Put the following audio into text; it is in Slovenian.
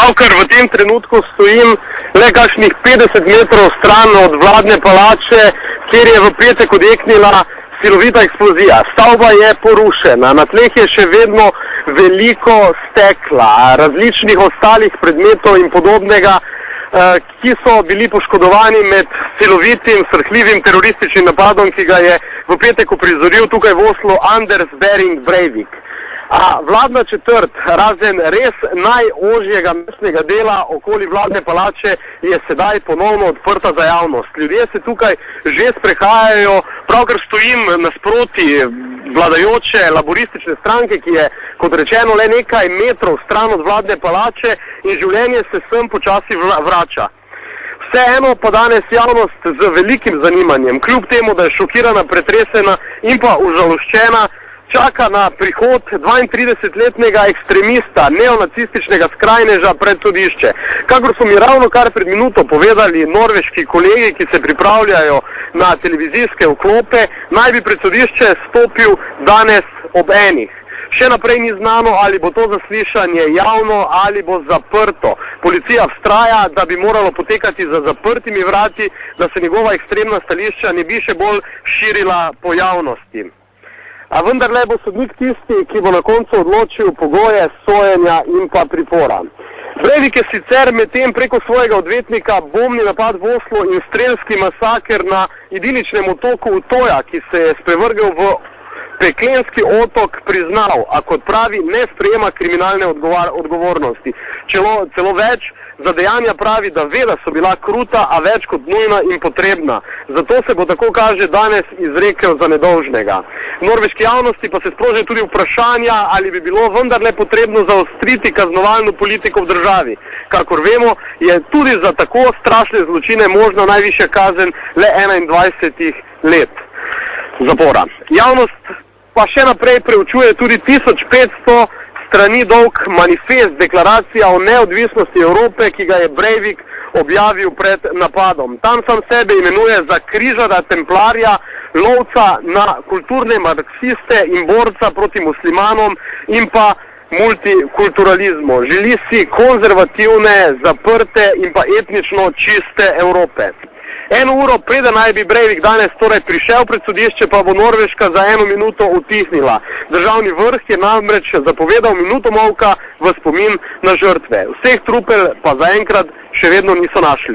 Pravkar v tem trenutku stojim le kakšnih 50 metrov stran od vladne palače, kjer je v petek odjeknila silovita eksplozija. Stavba je porušena, na tleh je še vedno veliko stekla, različnih ostalih predmetov in podobnega, ki so bili poškodovani med silovitim, srhljivim terorističnim napadom, ki ga je v petek uprizoril tukaj v Oslu Anders Behring Breivik. A vladna četrt, razen res najožjega mestnega dela okoli vladne palače, je sedaj ponovno odprta za javnost. Ljudje se tukaj že sprehajajo, pravkar stojim nasproti vladajoče laboristične stranke, ki je, kot rečeno, le nekaj metrov stran od vladne palače in življenje se sem počasi vrača. Vseeno pa danes javnost z velikim zanimanjem, kljub temu, da je šokirana, pretresena in pa užaloščena, čaka na prihod 32-letnega ekstremista, neonacističnega skrajneža pred sodišče. Kakor so mi ravno kar pred minuto povedali norveški kolegi, ki se pripravljajo na televizijske vklope, naj bi pred sodišče stopil danes ob 1. Še naprej ni znano, ali bo to zaslišanje javno ali bo zaprto. Policija vztraja, da bi moralo potekati za zaprtimi vrati, da se njegova ekstremna stališča ne bi še bolj širila po javnosti. A vendarle bo sodnik tisti, ki bo na koncu odločil pogoje sojenja in pa pripora. Breivik je sicer medtem preko svojega odvetnika bombni napad v Oslu in strelski masaker na idiličnem otoku Utoja, ki se je sprevrgel v peklenski otok, priznal, a kot pravi, ne sprejema kriminalne odgovornosti. Celo več, za dejanja pravi, da ve, da so bila kruta, a več kot nujna in potrebna. Zato se bo, tako kaže, danes izrekel za nedolžnega. V norveški javnosti pa se sproži tudi vprašanja, ali bi bilo vendarle potrebno zaostriti kaznovalno politiko v državi. Kakor vemo, je tudi za tako strašne zločine možna najvišja kazen le 21 let zapora. Javnost pa še naprej preučuje tudi 1500 strani dolg manifest, deklaracija o neodvisnosti Evrope, ki ga je Breivik objavil pred napadom. Tam sam sebe imenuje za križara templarja, lovca na kulturne marksiste in borca proti muslimanom in pa multikulturalizmu. Želi si konzervativne, zaprte in pa etnično čiste Evrope. 1 uro preden naj bi Breivik danes torej prišel pred sodišče, pa bo Norveška za 1 minuto utihnila. Državni vrh je namreč zapovedal minuto molka v spomin na žrtve. Vseh trupel pa zaenkrat še vedno niso našli.